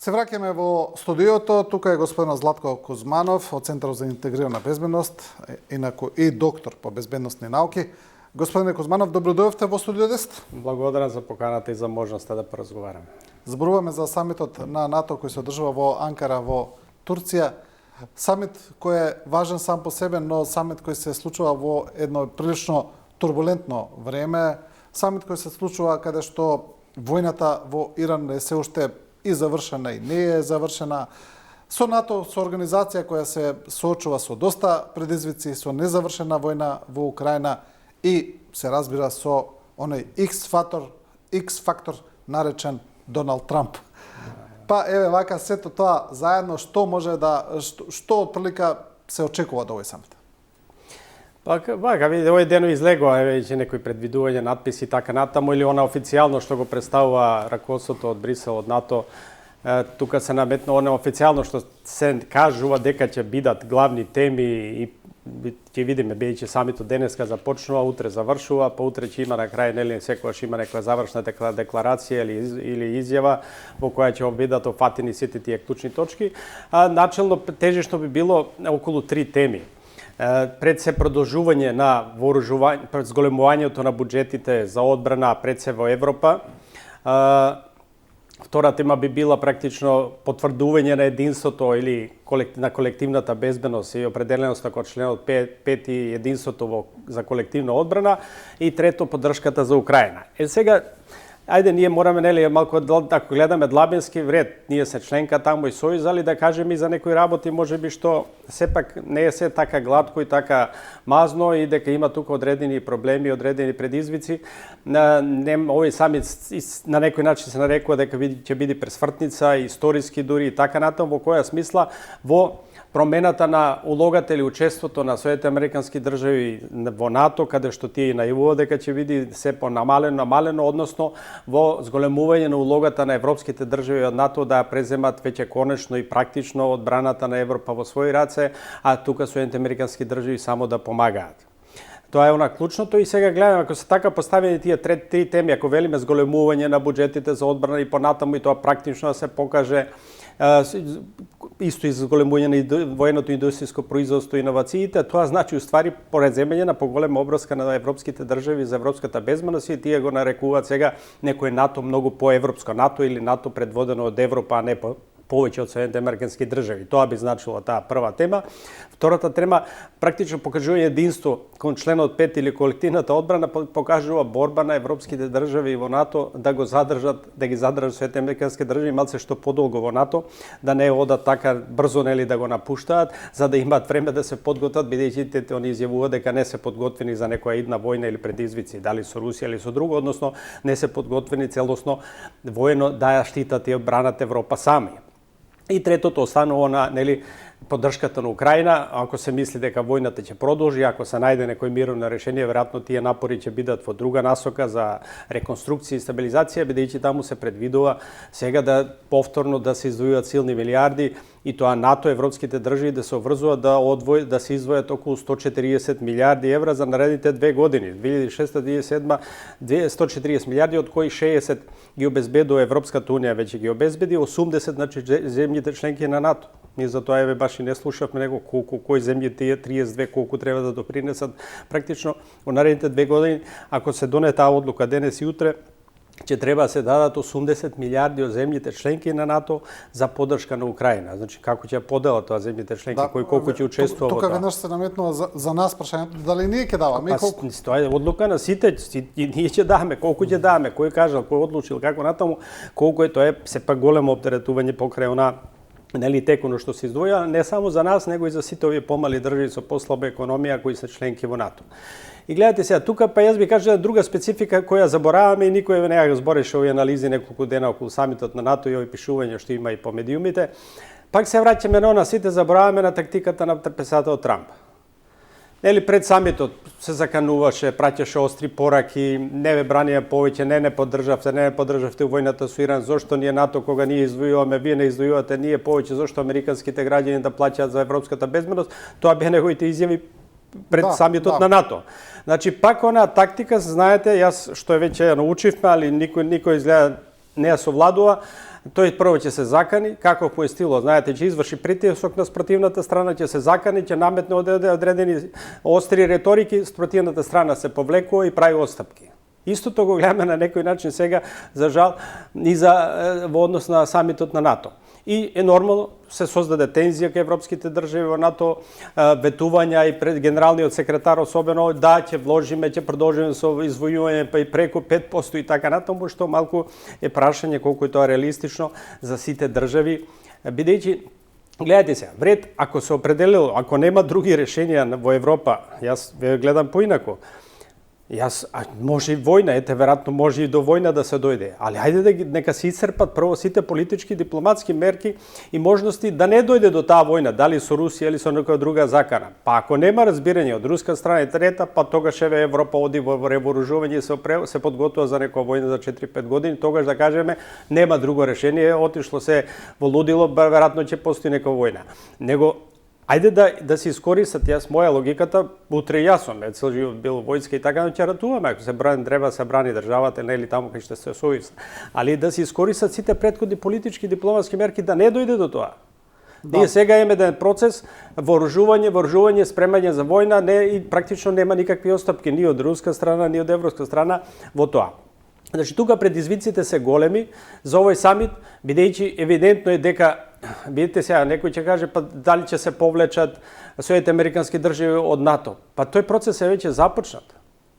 Се враќаме во студиото, тука е господин Златко Кузманов од Центарот за интегрирана безбедност, инаку и доктор по безбедносни науки. Господине Кузманов, добро дојдовте во студио 10. Благодарам за поканата и за можноста да поразговараме. Зборуваме за самитот на НАТО кој се одржува во Анкара во Турција. Самит кој е важен сам по себе, но самит кој се случува во едно прилично турбулентно време. Самит кој се случува каде што војната во Иран е се уште и завршена и не е завршена. Со НАТО, со организација која се соочува со доста предизвици, со незавршена војна во Украина и се разбира со оној X-фактор наречен Доналд Трамп. Па еве вака сето тоа заедно што може да што отприлика се очекува од овој самит? Вака, видите, овој ден излегува веќе некои предвидувања, надписи и така натаму, или она официјално што го представува раководството од Брисел, од НАТО. Тука се наметна она официјално што се кажува дека ќе бидат главни теми и ќе видиме, бидејќи самитот денеска започнува, утре завршува, па утре ќе има на крај, нели, секогаш има некоја завршна декларација или изјава во која ќе бидат офатени сите тие клучни точки. Начелно тежешно би било околу 3 теми. Пред се продолжување на вооружување, пред зголемувањето на буџетите за одбрана пред се во Европа. Втора тема би била практично потврдување на единството или на колективната безбедност и определеност како членот 5 и единството за колективна одбрана. И трето, поддршката за Украина. Сега, ајде, ние мораме, нели, малку ако гледаме длабински вред, ние се членка таму и сојуз, али да кажеме и за некои работи, можеби што сепак не е се така гладко и така мазно и дека има тука одредени проблеми, одредени предизвици. Овој самит на некој начин се нарекува дека ќе биде пресвртница, историски дури и така натаму, во која смисла во промената на улогата или учеството на Соединетите американски држави во НАТО, каде што тие најавува дека ќе биде се намалено, односно во зголемување на улогата на европските држави од НАТО да ја преземат веќе конечно и практично одбраната на Европа во своји раце, а тука Соединетите американски држави само да помагаат. Тоа е она клучното и сега гледаме, ако се така поставени тие три теми, ако велиме зголемување на буџетите за одбрана и понатаму и тоа практично да се покаже, исто и зголемување на военото индустријско производство и иновациите, тоа значи уствари преземање на поголема обврска на европските држави за европската безбедност и тие го нарекуваат сега некој НАТО многу поевропско, НАТО или НАТО предводено од Европа, а не повеќе од Соединетите американски држави. Тоа би значило таа прва тема. Втората тема, практично покажување единство кон членот 5 или колективната одбрана, покажува борба на европските држави во НАТО да ги задржат Соединетите американски држави малце што подолго во НАТО, да не одат така брзо, нели, да го напуштаат, за да имаат време да се подготват, бидејќи они изјавуваат дека не се подготвени за некоја идна војна или предизвици, дали со Русија или со друго, односно не се подготвени целосно воено да ја штитат и одбранат Европа сами. И третото останува на, нели, поддршката на Украина, ако се мисли дека војната ќе продолжи, ако се најде некој мировно решение, веројатно тие напори ќе бидат во друга насока за реконструкција и стабилизација, бидејќи таму се предвидува сега да повторно да се издвојуваат силни милиарди и тоа НАТО, европските држави да се обврзуваат да се издвојат околу 140 милиарди евра за наредните 2 години. 2006-2007 140 милиарди, од кои 60 ги обезбедува Европската унија, веќе ги обезбеди 80, значи земјите членки на НАТО. Ние за тоа баш и не слушавме него кои земји тие 32 колку треба да допринесат практично во наредните 2 години. Ако се доне таа одлука денес и утре, ќе треба да се дадат 80 милиарди од земјите членки на НАТО за поддршка на Украина. Значи како ќе поделат тоа земјите членки, кој колку ќе учествува во тоа. Тука веднаш се наметнува за нас прашањето дали ние ќе даваме и колку. Тоа е одлука на сите, ние ќе даваме, колку ќе даваме, кој кажал, кој одлучил, како натаму, колку е тоа е сепак големо оптеретување покрај она, нели, текуно што се издвоја, не само за нас, него и за сите овие помали држави со послаба економија кои се членки во НАТО. И гледате сега, тука па јас би кажа друга специфика која забораваме и никој не ја збореше овие анализи неколку дена околу самитот на НАТО и овие пишувања што има и по медиумите. Пак се враќаме на сите забораваме на тактиката на председател Трамп. Нели, пред самитот се закануваше, праќаше остри пораки, не ве бранија повеќе, не поддржавте војната со Иран, зошто ние НАТО кога ние издвојуваме, вие не издвојувате ние повеќе, зошто американските граѓани да плаќаат за европската безбедност, тоа беа неговите изјави пред самитот на НАТО. Значи, пак она тактика, знаете, јас што веќе ја научивме, али никој изгледа не ја совладува, тој прво ќе се закани, како по стило, знаете, ќе изврши притисок на спротивната страна, ќе се закани, ќе наметне одредени остри реторики, спротивната страна се повлекува и прави отстапки. Истото го гледаме на некој начин сега, за жал, и во однос на самитот на НАТО. И е нормално се создаде тензија кај европските држави во НАТО, ветувања и пред генералниот секретар особено, да, ќе вложиме, ќе продолжиме со извојување па и преку 5% и така натаму, што малку е прашање колку е тоа реалистично за сите држави, бидејќи гледате се, вред, ако се определило, ако нема други решенија во Европа, јас ве гледам поинаку. Може и војна, веројатно може и до војна да се дојде, али ајде нека се исцрпат прво сите политички, дипломатски мерки и можности да не дојде до таа војна, дали со Русија или со некоја друга закана. Па ако нема разбирање од руска страна и трета, па тогаш еве Европа оди во ревооружување и се подготвува за некоја војна за 4-5 години, тогаш да кажеме нема друго решение, отишло се во лудило, веројатно ќе постои некоја војна. Него ајде да се искористат, јас моја логиката, утре јас сум, цел живот бил војска и така, но ќе ратуваме, ако се брани, треба се брани државата, не или таму кај што се сојуз. Али да се искористат сите претходни политички дипломатски мерки да не дојде до тоа. Да. Ние сега имаме еден процес, вооружување, спремање за војна, и практично нема никакви отстапки ни од руска страна, ни од европска страна во тоа. Значи, тука предизвиците се големи за овој самит, бидејќи евидентно е дека, видите сега, некој ќе каже, па дали ќе се повлечат Соединените американски држави од НАТО. Па тој процес е веќе започнат.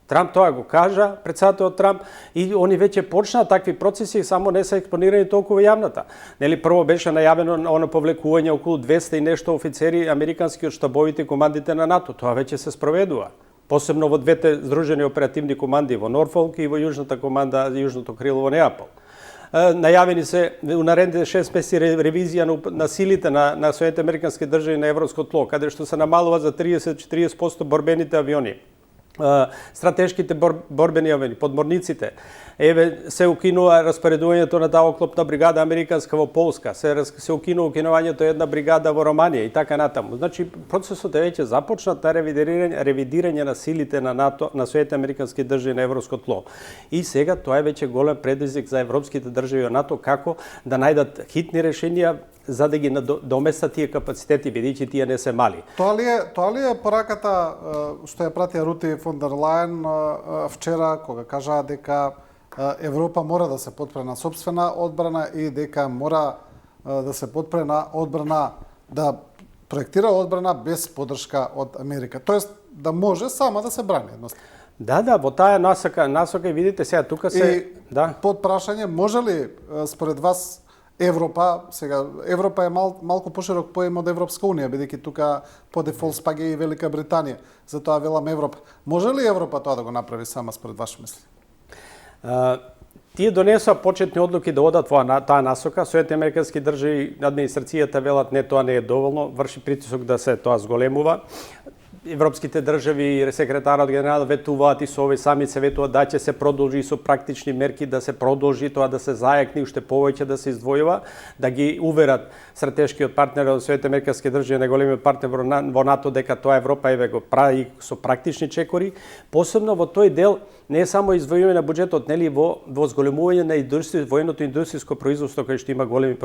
Трамп тоа го кажа, председателот Трамп, и они веќе почнаа такви процеси, само не се експонирани толку во јавната. Нели прво беше најавено оно повлекување околу 200 и нешто офицери американски од штабовите и командите на НАТО. Тоа веќе се спроведува. Посебно во двете здружени оперативни команди во Норфолк и во јужната команда, јужното крило во Неапол. Најавени се у наредните 6 месеци ревизија на силите на Соединените американски држави на европско тло, каде што се намалува за 30-40% борбените авиони, стратешките борбени авиони, подморниците. Еве се укинува распоредувањето на таа оклопна бригада американска во Полска, се укинува укинувањето една бригада во Романија и така натаму. Значи процесот е веќе започнат на ревидирање на силите на НАТО, на Соединените американски држави на европско тло. И сега тоа е веќе голем предизвик за европските држави на НАТО како да најдат хитни решенија за да ги доместат тие капацитети, бидејќи тие не се мали. Тоа ли е пораката што ја пратија Рути фон дер Лајен вчера, кога кажаа дека Европа мора да се подпре на сопствена одбрана и дека мора да се подпре на одбрана, да проектира одбрана без поддршка од Америка. Тоест да може сама да се брани едноставно. Да, во таа насока и видите сега тука се под прашање, може ли според вас Европа е малку поширок поем од Европска унија, бидејќи тука по дефолт спаѓа и Велика Британија. Затоа велам Европа. Може ли Европа тоа да го направи сама според ваше мисли? Тие донесоа почетни одлуки да одат во таа насока. Соединените американски држави, администрацијата велат не, тоа не е доволно, врши притисок да се тоа зголемува. Европските држави и секретарот генерал ветуваат и со овој самит се ветува да ќе се продолжи со практични мерки, да се продолжи тоа да се зајакни уште повеќе да се издвојува, да ги уверат стратешкиот партнер од Соединените американски држави, најголемиот партнер во НАТО, дека тоа Европа еве го прави со практични чекори, посебно во тој дел не е само издвојување на буџетот, нели во зголемување на военото индустријско производство кај што има големи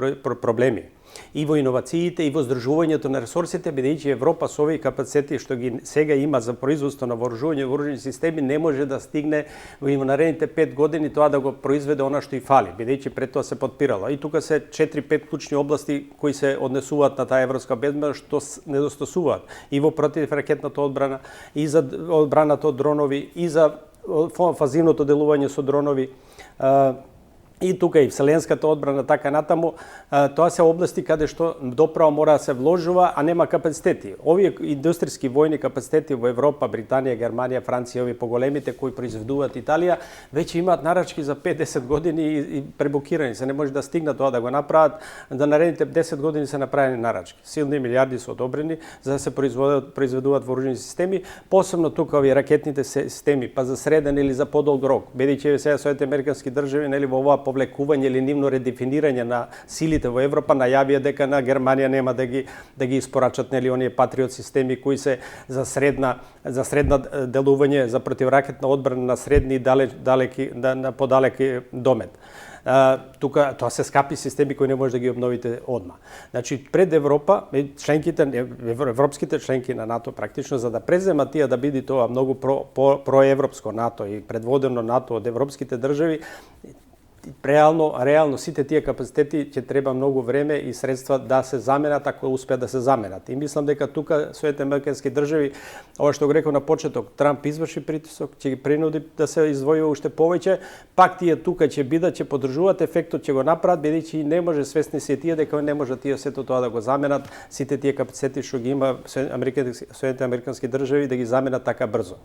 проблеми. И во иновациите, и во здржувањето на ресурсите, бидејќи Европа со овие капацитети што ги сега има за производство на вооружени системи не може да стигне во наредните 5 години тоа да го произведе она што и фали, бидејќи пред тоа се подпирало. И тука се 4-5 клучни области кои се однесуваат на таа европска безбедност што недостасуваат и во противракетната одбрана, и за одбраната од дронови, и за фазивното делување со дронови, и тука и вселенската одбрана, така натаму, тоа се области каде што доправо мора да се вложува, а нема капацитети. Овие индустријски војни капацитети во Европа, Британија, Германија, Франција, овие поголемите кои произведуваат Италија, веќе имаат нарачки за 5-10 години и пребукирани. Се не може да стигнат тоа да го направат, да наредните 10 години се направени нарачки. Силни милиарди се одобрени за да се произведуваат вооружени системи, посебно тука овие ракетните системи, па за среден или за подолг рок. Бидејќи сега Соединените американски држави, нели во оваа повлекување или нивно редефинирање на силите во Европа, најавија дека на Германија нема да ги испорачат нели оние патриот системи кои се за средна делување за противракетна одбрана на средни и далеки на подалеки домет. Тука тоа се скапи системи кои не може да ги обновите одма. Значи пред Европа, европските членки на НАТО практично за да преземат тие да биде тоа многу проевропско НАТО и предводено НАТО од европските држави, реално сите тие капацитети ќе треба многу време и средства да се заменат ако успеат да се заменат. И мислам дека тука Соединетите американски држави, ова што го реков на почеток, Трамп изврши притисок, ќе ги принуди да се издвојува уште повеќе, пак тие тука ќе поддржуваат ефектот, ќе го направат бидејќи не може, свесни се тие дека не може тие сето тоа да го заменат, сите тие капацитети што ги има Соединетите американски држави да ги заменат така брзо.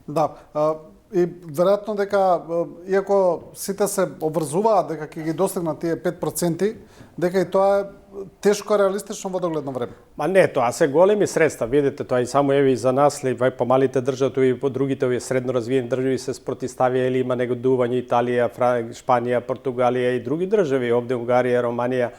Да, и веројатно дека, иако сите се обврзуваат дека ќе ги достигнат тие 5%, дека и тоа е тешко реалистично во догледно време. Ма не, тоа се големи средства, видите, тоа и само еви за нас, помалите држави и по другите овие средно развиени држави се спротиставија или има негодување Италија, Шпанија, Португалија и други држави, овде Унгарија, Романија,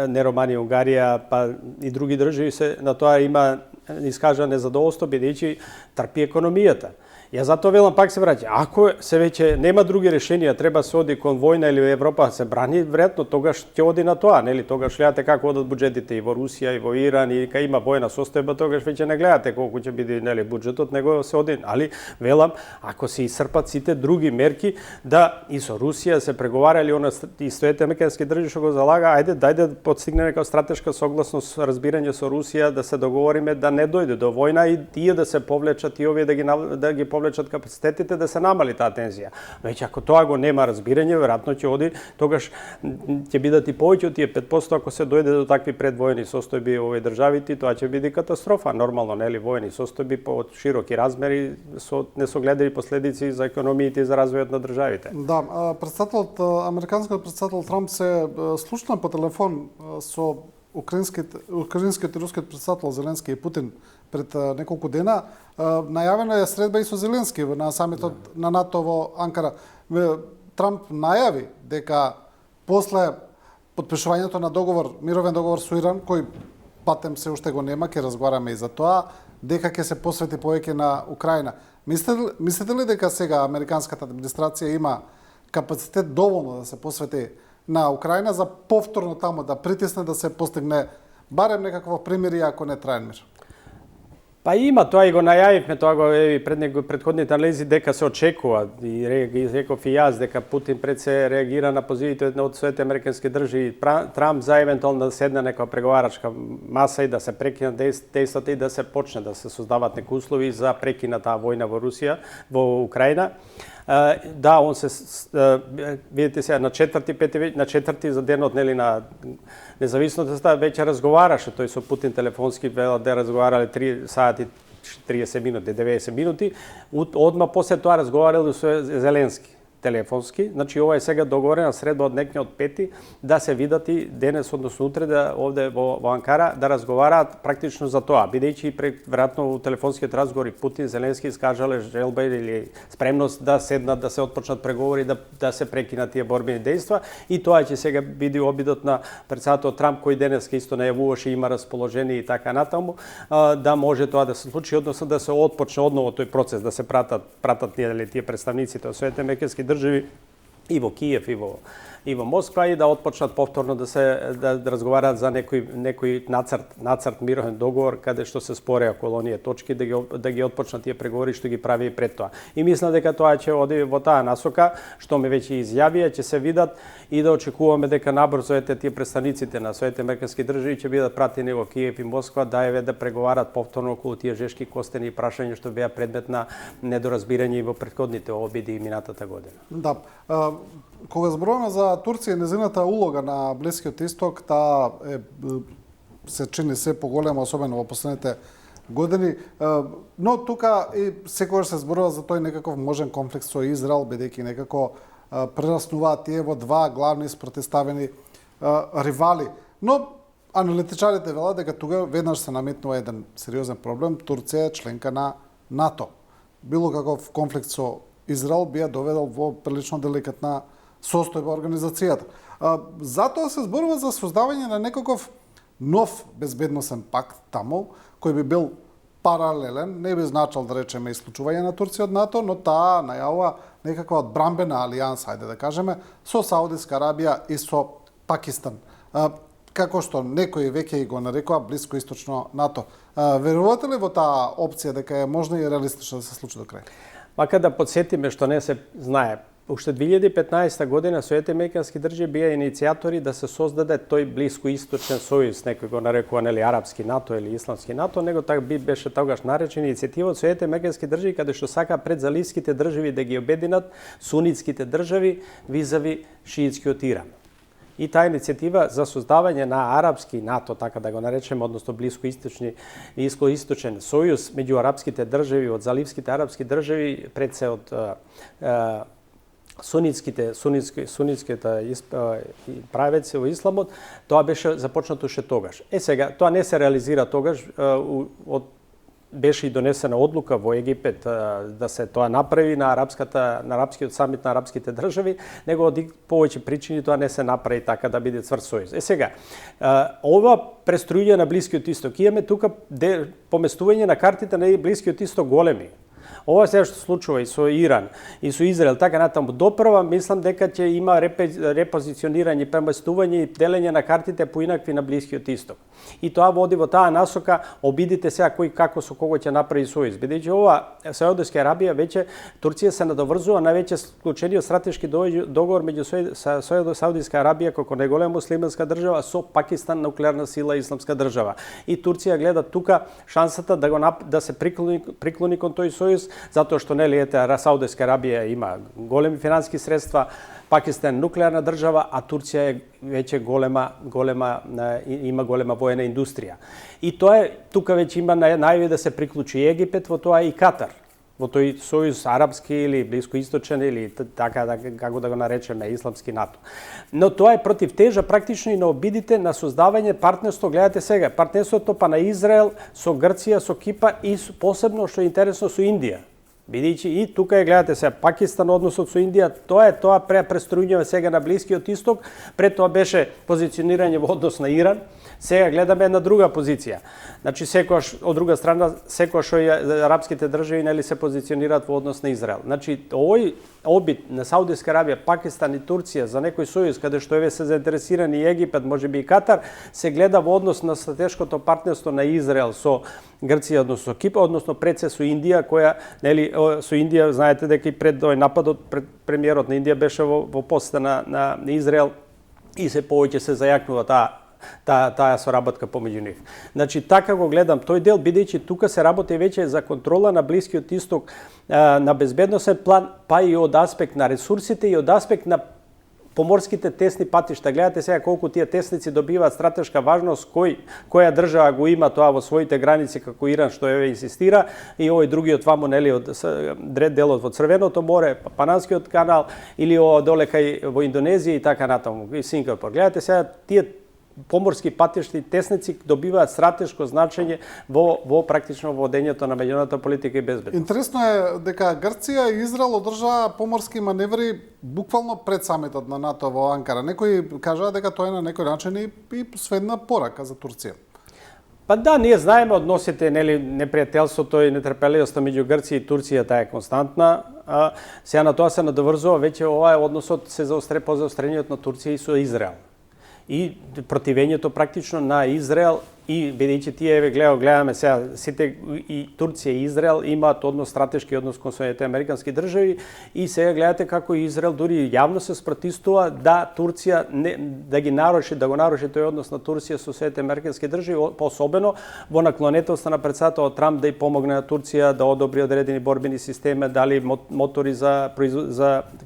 не Романија, Унгарија, па и други држави се на тоа има искажано незадоволство бидејќи трпи економијата. Ја затоа велам, пак се враќа, ако се веќе нема други решенија, треба се оди кон војна или Европа се брани, веројатно тогаш ќе оди на тоа, нели? Тогаш гледате како одат буџетите и во Русија и во Иран и кај има војна состојба, тогаш веќе не гледате колку ќе биде нели буџетот, него се оди, али велам, ако се исцрпат сите други мерки да и со Русија се преговарали она и Соединетите американски држави што го залага, ајде да постигнеме како стратешка согласност, разбирање со Русија, да се договориме да не дојде до војна и тие да се повлечат и овие да ги повлечат капацитетите да се намали таа тензија. Веќе ако тоа го нема разбирање, веројатно ќе оди, тогаш ќе бидат и повеќе од тие 5% ако се дојде до такви предвоени состојби во овие државите, тоа ќе биде катастрофа, нормално, нели, воени состојби од широки размери со несогледани последици за економиите и за развојот на државите. Да, американскиот председател Трамп се слушна по телефон со украинскиот и рускиот председател Зеленски и Путин пред неколку дена. Најавена е средба и со Зеленски на самитот на НАТО во Анкара. Трамп најави дека после потпишувањето на мировен договор со Иран, кој патем се уште го нема, ќе разговараме и за тоа, дека ќе се посвети повеќе на Украина. Мислите ли дека сега американската администрација има капацитет доволно да се посвети на Украина за повторно таму да притисне да се постигне барем некакво примирие, ако не траен мир? Па има, тоа и го најавивме, тоа го предходните анализи дека се очекува и реков и јас дека Путин пред се реагира на позивите од Соединетите американски држави, Трамп за евентуално да седне нека преговарачка маса и да се прекинат дејствата и да се почне да се создават некои услови за прекина таа војна во Русија, во Украина. Да, он се видите сега на 4 за денот нели на независноста веќе разговараше тој со Путин телефонски, да разговарале 3 сати 30 минути, 90 минути, одма после тоа разговарале со Зеленски телефонски. Значи ова е сега договорена средба од некниот пети да се видат и денес, односно утре да овде во Анкара да разговараат практично за тоа, бидејќи веројатно во телефонскиот разговор Путин Зеленски искажале желба или спремност да седнат да се отпочнат преговори да се прекинат тие борбени дејства и тоа ќе сега биде обидот на председателот Трамп кој денеска исто најавуваше има расположение и така натаму да може тоа да се случи, односно да се отпочне одново тој процес, да се пратат тие представниците од Соединетите американски држави и во Киев и во Москва и да отпочнат повторно да разговараат за некој нацрт мировен договор каде што се споре околу оние точки да ги отпочнат тие преговори што ги прави и пред тоа. И мислам дека тоа ќе оди во таа насока што ме веќе изјавија, ќе се видат и да очекуваме дека набрзо тие представниците на Соединетите американски држави ќе бидат пратени во Киев и Москва да преговарат повторно околу тие жешки костени прашања што беа предмет на недоразбирање и во претходните обиди и минатата година. Да. Кога зборуваме за Турција и незината улога на Блискиот Исток, таа се чини се поголема, особено во последните години, но тука и секогаш се зборува за тој некаков можен конфликт со Израел, бидејќи некако прераснуваат тие во два главни спротивставени ривали. Но аналитичарите велат дека тука веднаш се наметнува еден сериозен проблем. Турција е членка на НАТО. Било каков конфликт со Израел би ја доведал во прилично деликатна состојба организацијата. Затоа се зборува за создавање на некаков нов безбедносен пакт таму, кој би бил паралелен, не би значил да речеме исклучување на Турција од НАТО, но таа најавува некаква одбрамбена алијанса, ајде да кажеме, со Саудиска Арабија и со Пакистан. Како што некои веќе го нарекува блискоисточно НАТО. Верувате ли во таа опција дека е можна и реалистично да се случи до крај? Вака да подсетиме што не се знае. Уште 2015 година Соединетите американски држави бија иницијатори да се создаде тој блискоисточен сојуз, некој го нарекува нели арапски НАТО или исламски НАТО, него беше тогаш наречена иницијатива од Соединетите американски држави каде што сака пред заливските држави да ги обединат сунитските држави визави шиитскиот Иран. И таа иницијатива за создавање на арапски НАТО, така да го наречеме, односно блискоисточен сојуз меѓу арапските држави, од заливските арапски држави, пред се од сунитските правеци во исламот, тоа беше започнато уште тогаш. Сега, тоа не се реализира тогаш, беше и донесена одлука во Египет да се тоа направи на арапскиот самит на арапските држави, него од повеќе причини тоа не се направи така да биде цврст сојуз. Сега, ова преструјање на Блискиот Исток, имаме тука поместување на картите на Блискиот Исток големи. Ова се што случува и со Иран, и со Израел, така натаму. Допрва, мислам дека ќе има репозиционирање, преместување и делење на картите поинакви на Блискиот Исток. И тоа води во таа насока, обидите сега кој како со кого ќе направи сојуз. Бидејќи ова Саудиска Арабија веќе Турција се надоврзува на веќе склучениот стратешки договор меѓу Саудиска Арабија како најголема муслиманска држава со Пакистан, нуклеарна сила исламска држава. И Турција гледа тука шансата да се приклони кон тој сојуз, затоа што нели Саудиска Арабија има големи финансиски средства, Пакистан нуклеарна држава, а Турција е веќе има голема воена индустрија. И тоа тука веќе има најави да се приклучи Египет во тоа и Катар, во тој сојуз арапски или блискоисточен или така како да го наречеме исламски НАТО. Но тоа е противтежа практично и на обидите на создавање партнерство, гледате сега, партнерството па на Израел со Грција, со Кипар и посебно што е интересно со Индија. Бидејќи и тука е, гледате сега, Пакистан односот со Индија, тоа преструјање сега на Блискиот Исток, пред тоа беше позиционирање во однос на Иран, сега гледаме една друга позиција. Значи, секојаш, од друга страна, секојаш што арапските држави нели се позиционираат во однос на Израел. Значи, овој обид на Саудиска Арабија, Пакистан и Турција за некој сојуз, каде што еве се заинтересирани и Египет, можеби и Катар, се гледа во однос на стратешкото партнерство на Израел со Грција, односно Кипар, односно пред се со Индија, која, нели, со Индија, знаете дека и пред овој нападот, премиерот на Индија беше во посета на Израел и се повеќе се зајакнува таа соработка помеѓу нив. Значи, така го гледам тој дел, бидејќи тука се работи веќе за контрола на Блискиот Исток на безбедносен план, па и од аспект на ресурсите и од аспект на поморските тесни патишта. Гледате сега колку тие тесници добиваат стратешка важност, која држава го има тоа во своите граници, како Иран, што еве инсистира, и овој другиот ваму, нели, од делот во Црвеното море, Панамскиот канал, или доле кај во Индонезија и така натаму, и Сингапур. Гледате сега, тие поморски патишти и тесници добиваат стратешко значење во практично водењето на меѓународната политика и безбедност. Интересно е дека Грција и Израел одржаа поморски маневри буквално пред самитот на НАТО во Анкара. Некои кажаа дека тоа е на некој начин и сведна порака за Турција. Па да, ние знаеме односите, нели, непријателството и нетрпеливоста меѓу Грција и Турција, таа е константна. Сега на тоа се надоврзува веќе ова односот се по заострениот на Турција и со Израел. И противењето практично на Израел и бидејќи тие гледаме сега сите и Турција и Израел имаат однос стратешки однос кон Соединетите американски држави и сега гледате како Израел дури јавно се спротивствува да Турција да го наруши тој однос на Турција со Соединетите американски држави, посебно во наклонетоста на претседателот Трамп да и помогне на Турција да одобри одредени борбени системи, дали мотори за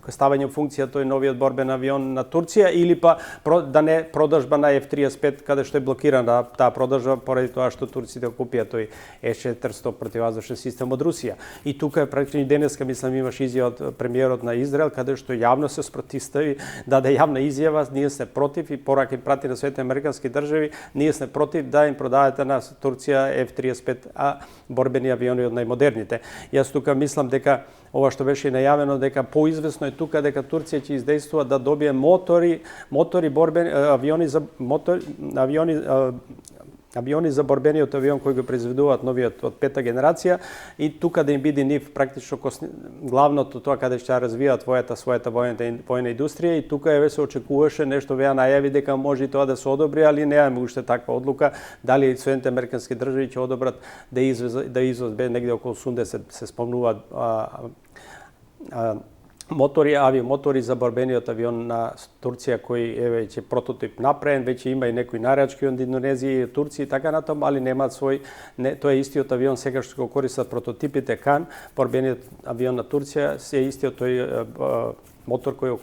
ставање функција тој новиот борбен авион на Турција или па да не продажба на F-35 каде што е блокирана таа продажба продолжува поради тоа што турците купија тој С-400 противваздушен систем од Русија. И тука е практично денеска, мислам, имаш изјава од премиерот на Израел, каде што јавно се спротивстави, даде јавна изјава, ние сме против и порака им прати на Соединетите американски држави, ние сме против да им продадете на Турција F-35 борбени авиони од најмодерните. Јас тука мислам дека ова што беше најавено, дека поизвестно е тука дека Турција ќе издействува да добие мотори борбени авиони за борбениот авион кој го произведуваат новиот од пета генерација и тука да им биде нив практично главното тоа каде ќе развијат својата војна индустрија и тука се очекуваше нешто беа најави дека може и тоа да се одобри, али немаме уште таква одлука дали Соединетите американски држави ќе одобрат да извоз негде околу 80 се спомнуваат авиомотори за борбениот авион на Турција кој е веќе прототип направен, веќе има и некои нарачки од Индонезија и Турција и така натаму, али немаат тоа е истиот авион сега што го користат прототипите Кан, борбениот авион на Турција се истиот тој мотор кој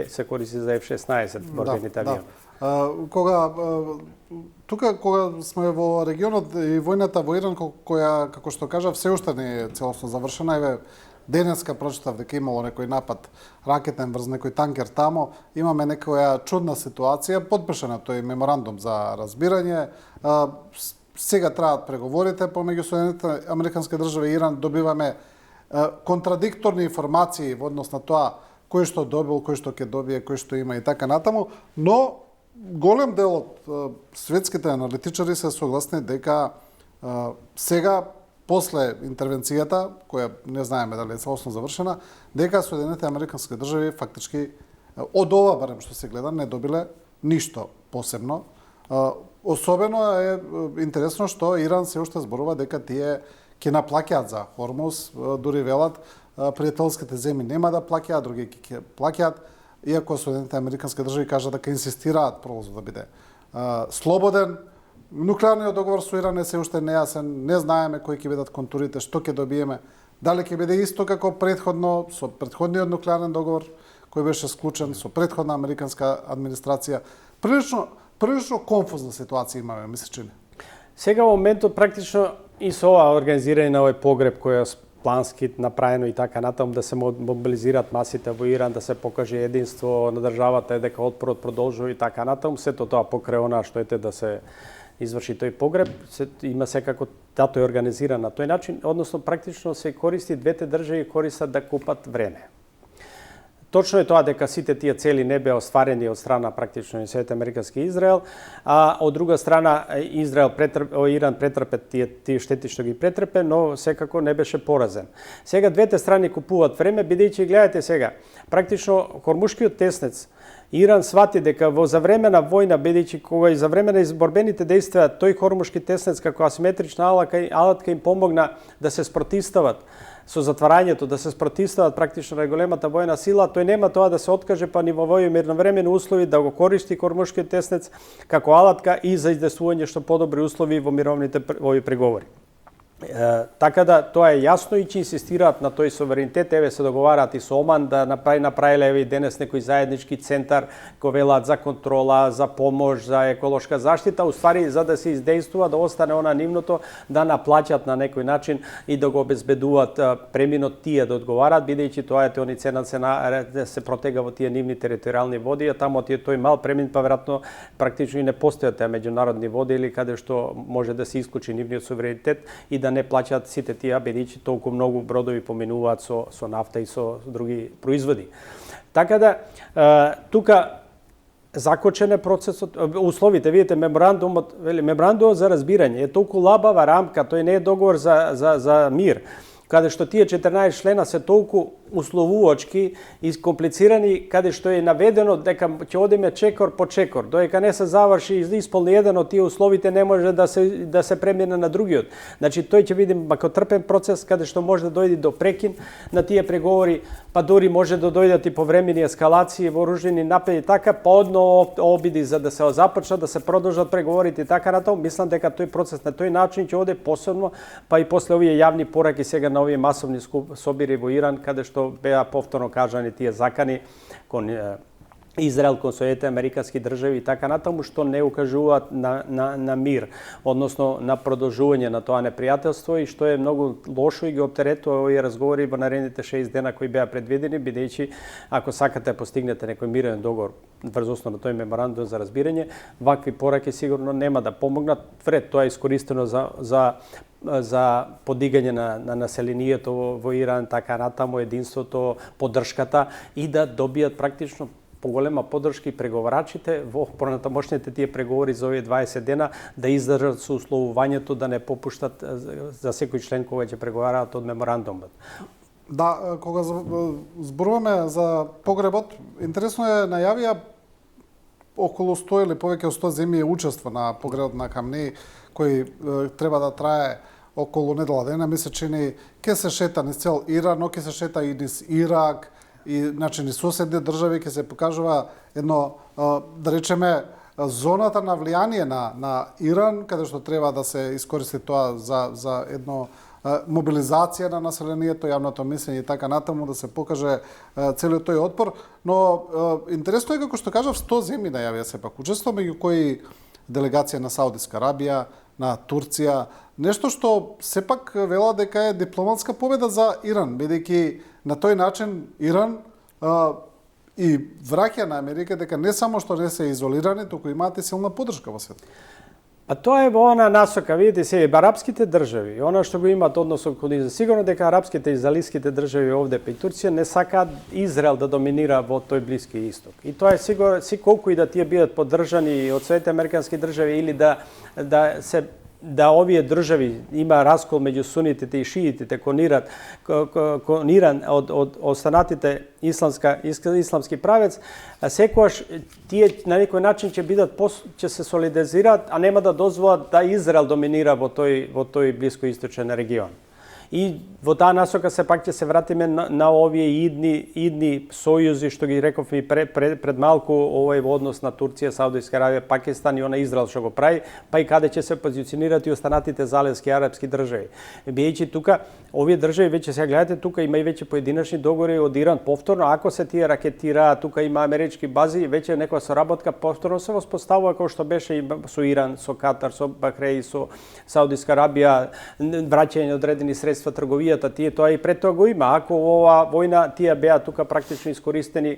се користи за F-16 борбените авиони. Кога сме во регионот и војната во Иран која како што кажав се уште не е целосно завршена, денеска прочитав дека имало некој напад ракетен врз некој танкер тамо, имаме некоја чудна ситуација, подпишан тој меморандум за разбирање. Сега траат преговорите помеѓу Соединетите американски држави и Иран, добиваме контрадикторни информации во однос на тоа кој што добил, кој што ќе добие, кој што има и така натаму, но голем дел од светските аналитичари се согласни дека сега после интервенцијата, која не знаеме дали е целосно завршена, дека Соединетите американски држави фактички од ова барем што се гледа не добиле ништо посебно. Особено е интересно што Иран се уште зборува дека тие ќе наплаќаат за Хормуз, дури велат пријателските земји нема да плаќаат, други ќе плаќаат, иако Соединетите американски држави кажат дека инсистираат пролазот да биде слободен. Нуклеарниот договор со Иран е се уште нејасен, не знаеме кои ќе бидат контурите, што ќе добиеме, дали ќе биде исто како претходно со претходниот нуклеарен договор кој беше склучен со претходна американска администрација. Прилично конфузна ситуација имаме, ми се чини. Сега во моментот практично и со ова организирање на овој погреб кој е плански направено и така натаму да се мобилизираат масите во Иран, да се покаже единство на државата, дека отпорот продолжува и така натаму, сето тоа покрај она што ете да се изврши тој погреб, има секако тато е организиран на тој начин, односно практично се користи, двете држави користат да купат време. Точно е тоа дека сите тие цели не беа остварени од страна практично и Соединетите американски и Израел, а од друга страна Иран претрпе тие штети што ги претрпе, но секако не беше поразен. Сега двете страни купуваат време, бидејќи гледате сега, практично Хормушкиот теснец Иран свати дека за време на војна, бидејќи кога и за време на изборбените дејства, тој Хормушки теснец како асиметрична алатка им помогна да се спротивстават со затварањето, да се спротивстават практично на големата војна сила, тој нема тоа да се откаже па ни во овој мирновремени услови да го користи Хормушкиот теснец како алатка и за издействување што подобри услови во мировните овој преговори. Така да тоа е јасно и ќе инсистираат на тој суверенитет, еве се договараат и со Оман да направиле еве и денес некој заеднички центар кој велат за контрола, за помош, за еколошка заштита, уствари за да се издействува, да остане она нивното, да наплаќат на некој начин и да го обезбедуваат преминот тие да одговараат, бидејќи тоа е тој цена да се протега во тие нивни територијални води, а таму тој мал премин па веројатно практично и не постојат тие меѓународни води или каде што може да се исклучи нивниот суверенитет и да не плаќаат сите тие, бидејќи толку многу бродови поминуваат со нафта и со други производи. Така да, тука закочен е процесот, условите, видите, меморандумот за разбирање е толку лабава рамка, тој не е договор за мир, каде што тие 14 члена се толку условувачки и комплицирани, каде што е наведено дека ќе одиме чекор по чекор, додека не се заврши и исполни еден од тие условите, не може да се премине на другиот. Значи тој ќе биде макотрпен процес каде што може да дојде до прекин на тие преговори, па дури може да дојдат и повремени ескалации, вооружени напади, така подно обиди за да се започнат, да се продолжат преговорите и така натаму. Мислам дека тој процес на тој начин ќе оде посебно, па и после овие јавни пораки сега на овие масовни собири во Иран, каде што беа повторно кажани тие закани кон Израел кон Соединетите Американски држави и така натаму, што не укажуваат на мир, односно на продолжување на тоа непријателство и што е многу лошо и ги оптеретува овие разговори во наредните 6 дена кои беа предвидени, бидејќи ако сакате постигнете некој мирен договор врз основа на тој меморандум за разбирање, вакви пораки сигурно нема да помогнат. Вред тоа е искористено за подигање на населението во Иран, така натаму, единството, поддршката и да добијат практично поголема поддршка и преговарачите во понатамошните тие преговори за овие 20 дена да издржат со условувањето да не попуштат за секој член кога ќе преговараат од меморандумот. Да, кога зборуваме за погребот, интересно е најавија околу 100 или повеќе од 100 земји учества на погребот на Хамнеи, кој треба да трае околу недела дена, месечини, ке се шета низ цел Иран, но ке се шета и низ Ирак, и значи ни соседни држави ќе се покажува едно, да речеме, зоната на влијание на Иран, каде што треба да се искористи тоа за едно мобилизација на населението, јавното мислење и така натаму, да се покаже целиот тој отпор. Но интересно е како што кажав, 100 земји најавија сепак учество, меѓу кои делегација на Саудиска Арабија, на Турција, нешто што сепак вела дека е дипломатска победа за Иран, бидејќи на тој начин Иран и враќа на Америка дека не само што не се изолирани, туку имаат и силна поддршка во светот. А тоа е во она насока, видите се, арапските држави, она што го имаат односот кон Израел, сигурно дека арапските и израелските држави овде па и Турција не сакаат Израел да доминира во тој Блиски Исток. И тоа е сигурно, колку и да тие бидат поддржани од Соединетите Американски држави или да овие држави има раскол меѓу сунитите и шиитите кон Иран од останатите исламски правец, секогаш тие на некој начин ќе се солидаризираат, а нема да дозволат да Израел доминира во тој блискоисточен регион. И во таа насока сепак ќе се вратиме на овие идни сојузи што ги рековме пред малку, овој во однос на Турција, Саудиска Арабија, Пакистан и она Израел што го прави, па и каде ќе се позиционираат и останатите залевски арапски држави. Бидејќи тука овие држави веќе сега гледате, тука има и веќе поединечни договори од Иран повторно, ако се тие ракетираат, тука има амерички бази, веќе некоја соработка повторно се воспоставува како што беше и со Иран, со Катар, со Бахреин, со Саудиска Арабија, враќање одредени средства трговијата, тие тоа и пред тоа го има. Ако ова војна, тие беа тука практично искористени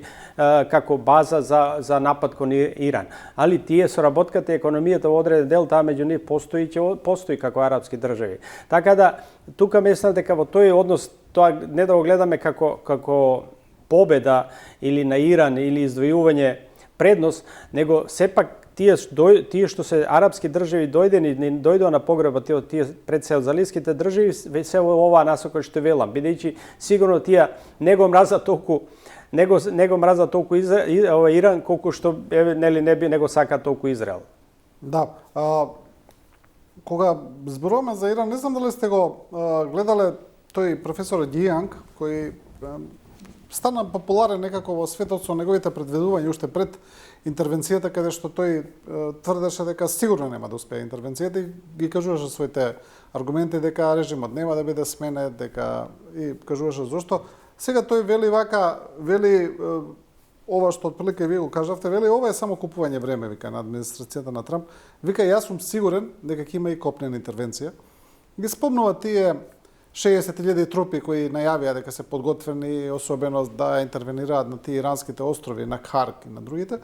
како база за напад кон Иран. Али тие соработката и економијата во одреден дел таа меѓу нив постои како арапски држави. Така да тука мислам дека во тој однос тоа не да го гледаме како победа или на Иран или издвојување предност, него сепак тие што се арапски држави дојдоа на погребот тие предселзалиските држави се во оваа насока што велам, бидејќи сигурно тие не го мразат толку Иран колку што не го сака толку Израел. Да. Кога зборуваме за Иран, не знам дали сте го гледале тој професор Ѓијанг, кој стана популарен некако во светот со неговите предвидувања уште пред интервенцијата, каде што тој тврдеше дека сигурно нема да успее интервенцијата и ги кажуваше своите аргументи дека режимот нема да биде сменет, дека и кажуваше зошто. Сега тој вели ова што отприлика вие го кажавте, вели ова е само купување време, вика, на администрацијата на Трамп. Вика, јас сум сигурен дека ќе има и копнена интервенција. Ги спомнува тие 60.000 трупи кои најавија дека се подготвени особено да интервенираат на тие иранските острови, на Харк и на другите.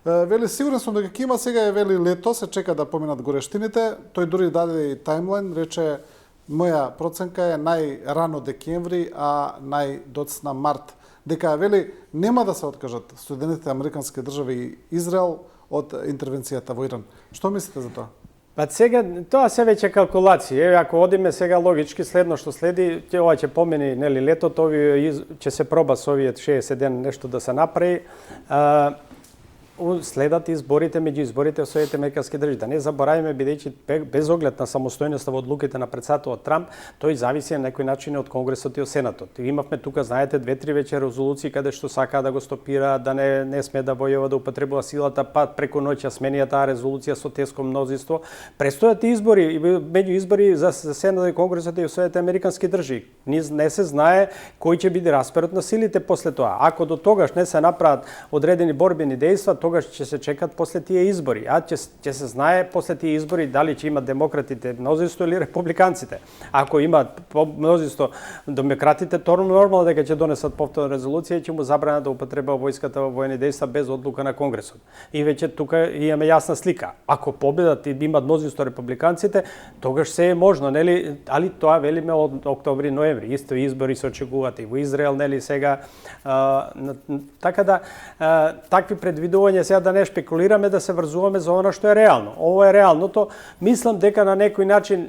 Вели, сигурен сум дека има сега, вели, лето, се чека да поминат горештините. Тој дури даде и таймлайн, рече, моја проценка е најрано декември, а најдоцна март. Дека, вели, нема да се откажат Соединетите Американски држави и Израел од интервенцијата во Иран. Што мислите за тоа? Па сега, тоа се веќе калкулации. Ако одиме сега логички, следно што следи, ова ќе помени летото, ќе се проба со овие 60 дена нешто да се направи. следат изборите меѓу изборите во Соединетите Американски држави. Да не забораваме, бидејќи без оглед на самостојноста во одлуките на претседателот Трамп, тој зависи на некој начин од Конгресот и од Сенатот. Имавме тука, знаете, 2-3 веќе резолуции каде што сакаа да го стопира, да не сме да војува, да употребува силата, па преку ноќ сменија таа резолуција со теско мнозинство. Престојат избори, меѓу избори за Сенатот и Конгресот и Соединетите Американски држави. Не се знае кој ќе биде распоред на силите после тоа. Ако до тогаш не се направат одредени борбени дејства, тогаш ќе се чекат после тие избори. А ќе се знае после тие избори дали ќе имат демократите мнозинство или републиканците. Ако имаат мнозинство демократите, тоа нормално дека ќе донесат повторна резолуција и ќе му забранат да употребува војската во војни дејства без одлука на Конгресот. И веќе тука имаме јасна слика. Ако победат и имаат мнозинство републиканците, тогаш се е можно, нели? Али тоа велиме од октомври, ноември. Исто избори се очекуваат и во Израел, нели сега. Така да такви предвидувања сега да не шпекулираме, да се врзуваме за она што е реално. Ово е реалното. Мислам дека на некој начин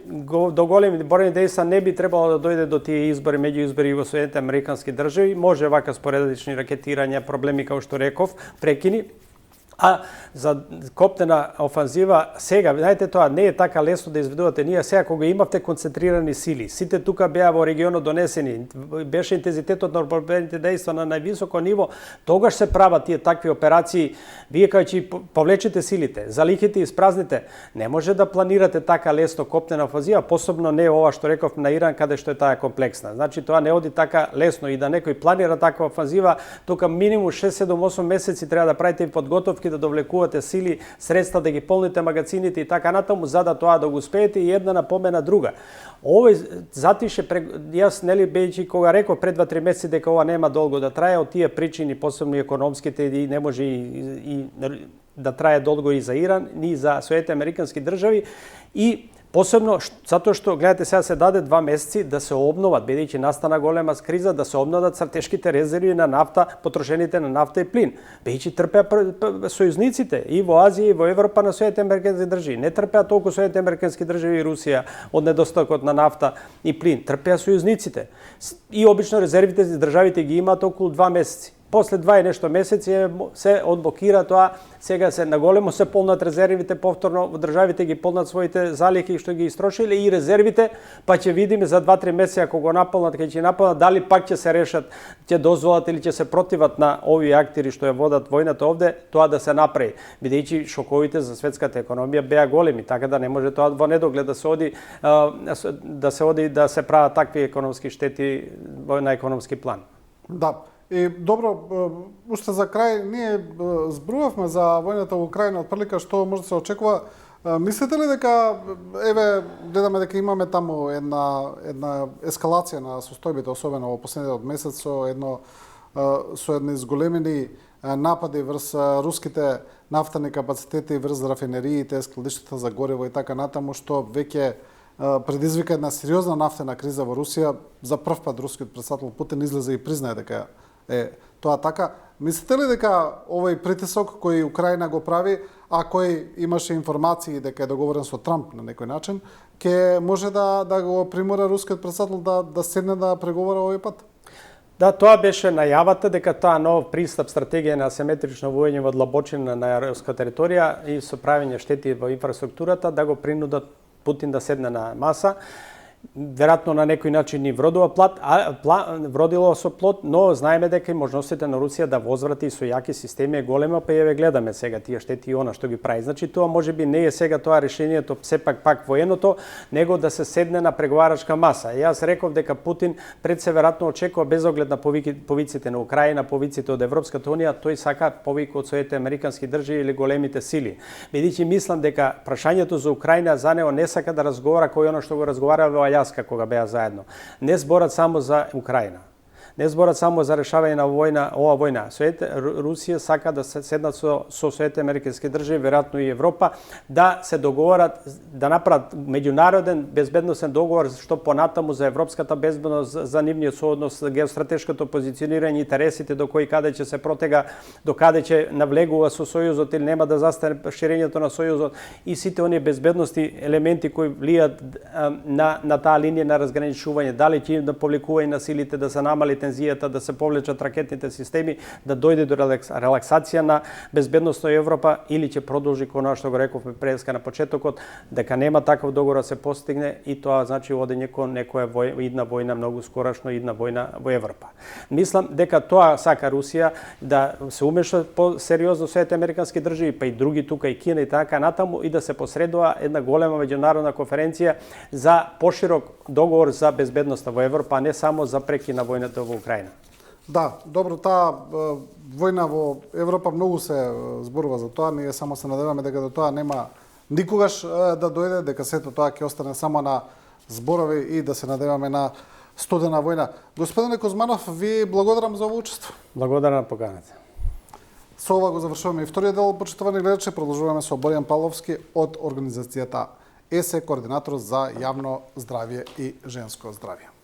до големи борени дејства не би требало да дојде до тие избори, меѓу избори во Соединетите Американски држави. Може вака споредични ракетирања, проблеми како што реков, прекини. А за коптена офанзива сега, знаете, тоа не е така лесно да изведувате. Ние сега кога имавте концентрирани сили, сите тука беа во регионот донесени, беше интензитетот на борбените дејства на највисоко ниво, тогаш се прават тие такви операции. Вие кај ќе повлечете силите, залихите и испразните, не може да планирате така лесно коптена офанзива, посебно не ова што реков на Иран, каде што е таа комплексна. Значи тоа не оди така лесно и да некој планира таква офанзива, тука минимум 6, 7, 8 месеци треба да правите подготовки, да довлекувате сили, средства да ги полните магазините и така натаму, за да тоа да го успеете и една напомена друга. Овој затише, јас нели бејќи кога реков пред 2-3 месеци дека ова нема долго да трае, од тие причини, посебно економските, и не може и да трае долго и за Иран, ни за Соединетите Американски држави, и посебно затоа што, гледате, сега се даде 2 месеци да се обноват, бидејќи настана голема криза, да се обноват стратешките резерви на нафта, потрошените на нафта и плин. Бидејќи трпеа сојузниците и во Азија и во Европа на Соединетите Американски држави. Не трпеа толку Соединетите Американски држави и Русија од недостатокот на нафта и плин. Трпеа сојузниците. И обично резервите за државите ги имаат околу 2 месеци. После 2 и нешто месеци се одблокира тоа, сега се наголемо се полнат резервите, повторно државите ги полнат своите залихи што ги истрошиле и резервите, па ќе видиме за 2-3 месеци ако го наполнат, кога ќе наполнат, дали пак ќе се решат, ќе дозволат или ќе се противат на овие актери што ја водат војната овде, тоа да се направи, бидејќи шоковите за светската економија беа големи, така да не може тоа во недоглед да се оди да се прават такви економски штети на економски план. Да. И добро, уште за крај, ние зборувавме за војната во Украина, отприлика што може да се очекува. Мислите ли дека, еве, гледаме дека имаме таму една ескалација на состојбите, особено во последниот месец, со едни зголемени напади врз руските нафтени капацитети, врз рафинериите, складиштата за гориво и така натаму, што веќе предизвика една сериозна нафтена криза во Русија. За прв пат рускиот претседател Путин излезе и признае дека е тоа така. Мислите ли дека овој притисок кој Украина го прави, а кој имаше информации дека е договорен со Трамп на некој начин, ќе може да го примора рускиот претседател да седне да преговара овој пат? Да, тоа беше најавата дека таа нов пристап стратегија на асиметрично војење во длабочина на руска територија и со правење штети во инфраструктурата да го принудат Путин да седне на маса. Веројатно на некој начин ни вродува вродило со плод, но знаеме дека и можностите на Русија да возврати со јаки системи е голема, па ја гледаме сега тие штети и она што ги прави. Значи тоа можеби не е сега тоа решението сепак пак военото, него да се седне на преговарачка маса. Јас реков дека Путин пред се веројатно очекува без оглед на повиците на Украина, повиците од Европската унија, тој сака повика од Соединетите Американски држави или големите сили. Бидејќи мислам дека прашањето за Украина за него не сака да разговара кој она што го разговараа Аљаска кога беа заедно. Не зборат само за Украина. Не зборат само за решавање на ова војна. Русија сака да се седнат со Соединетите Американски држави, веројатно и Европа, да се договорат, да направат меѓународен безбедносен договор што понатаму за европската безбедност, за нивниот сооднос, геостратешкото позиционирање, интересите до кои каде ќе се протега, до каде ќе навлегува со Сојузот или нема да застане ширењето на Сојузот и сите оние безбедности елементи кои влијат на таа линија на разграничување, дали ќе да повлекување на силите, да се намали намали тензијата, да се повлечат ракетните системи, да дојде до релаксација на безбедноста во Европа, или ќе продолжи кога што го рековме преска на почетокот, дека нема таков договор да се постигне, и тоа значи оде некоја идна војна, многу скорашно идна војна во Европа. Мислам дека тоа сака Русија, да се умеша по-сериозно Соединетите американски држави, па и други тука, и Кина и така натаму, и да се посредува една голема меѓународна конференција за поширок договор за безбедноста во Европа, а не само за прекина војната во Украина. Да, добро, таа војна во Европа многу се зборува за тоа, ние само се надеваме дека до тоа нема никогаш да дојде, дека сето тоа ќе остане само на зборови и да се надеваме на студена војна. Господине Кузманов, ви благодарам за овој учество. Благодарам на поканата. Со ова го завршуваме и вториот дел, почитувани гледачи, продолжуваме со Боријан Павловски од организацијата ЕСЕ, координатор за јавно здравје и женско здравје.